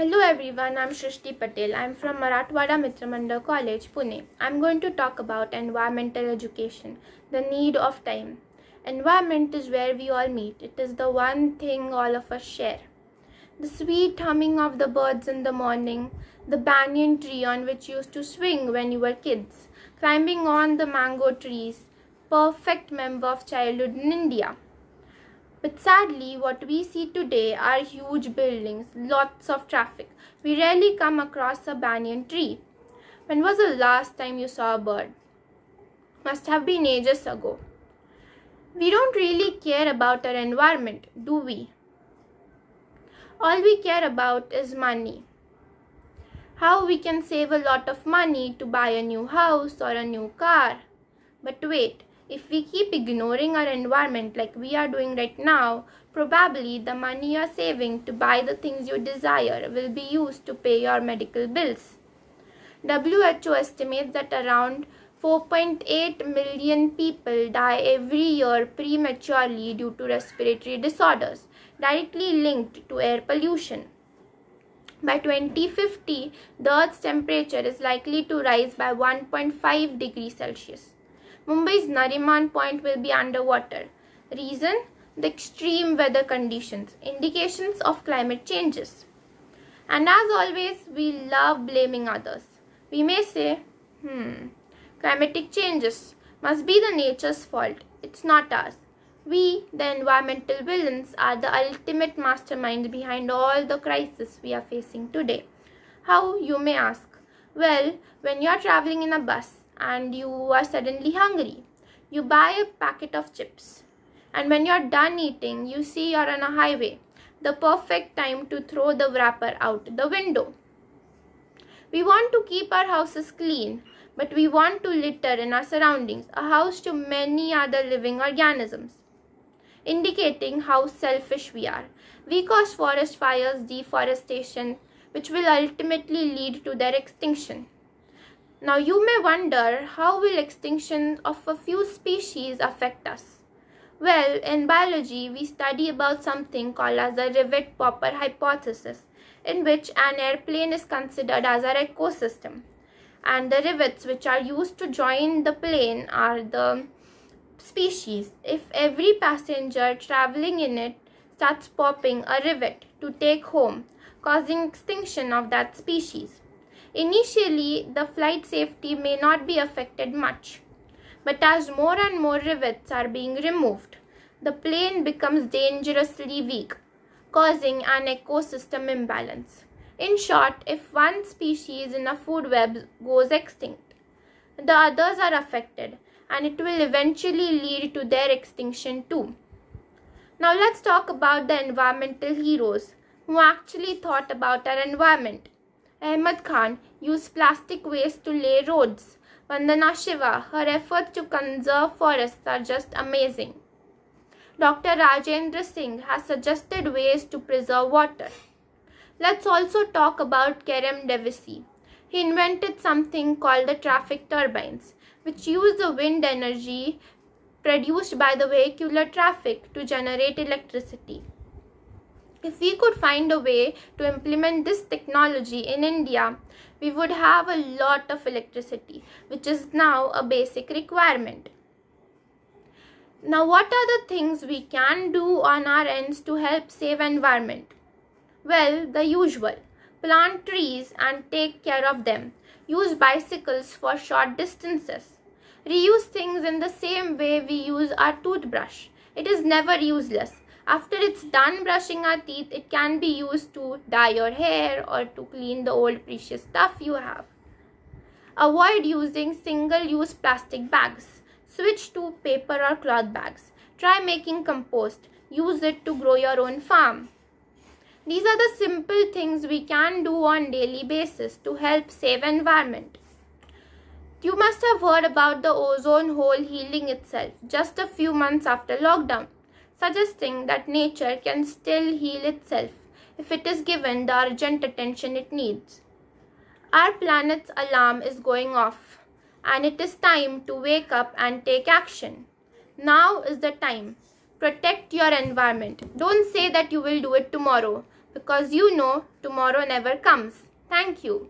Hello everyone, I'm Shrishti Patel. I'm from Marathwada Mitra Mandal College, Pune. I'm going to talk about environmental education, the need of time. Environment is where we all meet. It is the one thing all of us share. The sweet humming of the birds in the morning, the banyan tree on which you used to swing when you were kids, climbing on the mango trees, perfect member of childhood in India. But sadly, what we see today are huge buildings, lots of traffic. We rarely come across a banyan tree. When was the last time you saw a bird? Must have been ages ago. We don't really care about our environment, do we? All we care about is money. How we can save a lot of money to buy a new house or a new car. But wait. If we keep ignoring our environment like we are doing right now, probably the money you're saving to buy the things you desire will be used to pay your medical bills. WHO estimates that around 4.8 million people die every year prematurely due to respiratory disorders, directly linked to air pollution. By 2050, the Earth's temperature is likely to rise by 1.5 degrees Celsius. Mumbai's Nariman Point will be underwater. Reason? The extreme weather conditions, indications of climate changes. And as always, we love blaming others. We may say, climatic changes must be the nature's fault. It's not ours. We, the environmental villains, are the ultimate masterminds behind all the crises we are facing today. How, you may ask? Well, when you are traveling in a bus, and you are suddenly hungry. You buy a packet of chips. And when you're done eating, you see you're on a highway. The perfect time to throw the wrapper out the window. We want to keep our houses clean, but we want to litter in our surroundings, a house to many other living organisms, indicating how selfish we are. We cause forest fires, deforestation, which will ultimately lead to their extinction. Now you may wonder, how will extinction of a few species affect us? Well, in biology, we study about something called as the Rivet-Popper hypothesis, in which an airplane is considered as our ecosystem. And the rivets which are used to join the plane are the species. If every passenger traveling in it starts popping a rivet to take home, causing extinction of that species. Initially, the flight safety may not be affected much, but as more and more rivets are being removed, the plane becomes dangerously weak, causing an ecosystem imbalance. In short, if one species in a food web goes extinct, the others are affected, and it will eventually lead to their extinction too. Now let's talk about the environmental heroes who actually thought about our environment. Ahmed Khan used plastic waste to lay roads. Vandana Shiva, her efforts to conserve forests are just amazing. Dr. Rajendra Singh has suggested ways to preserve water. Let's also talk about Kerem Devisi. He invented something called the traffic turbines, which use the wind energy produced by the vehicular traffic to generate electricity. If we could find a way to implement this technology in India, we would have a lot of electricity, which is now a basic requirement. Now, what are the things we can do on our ends to help save environment? Well, the usual. Plant trees and take care of them. Use bicycles for short distances. Reuse things in the same way we use our toothbrush. It is never useless. After it's done brushing our teeth, it can be used to dye your hair or to clean the old precious stuff you have. Avoid using single-use plastic bags. Switch to paper or cloth bags. Try making compost. Use it to grow your own farm. These are the simple things we can do on daily basis to help save environment. You must have heard about the ozone hole healing itself just a few months after lockdown, suggesting that nature can still heal itself if it is given the urgent attention it needs. Our planet's alarm is going off, and it is time to wake up and take action. Now is the time. Protect your environment. Don't say that you will do it tomorrow. because you know tomorrow never comes. Thank you.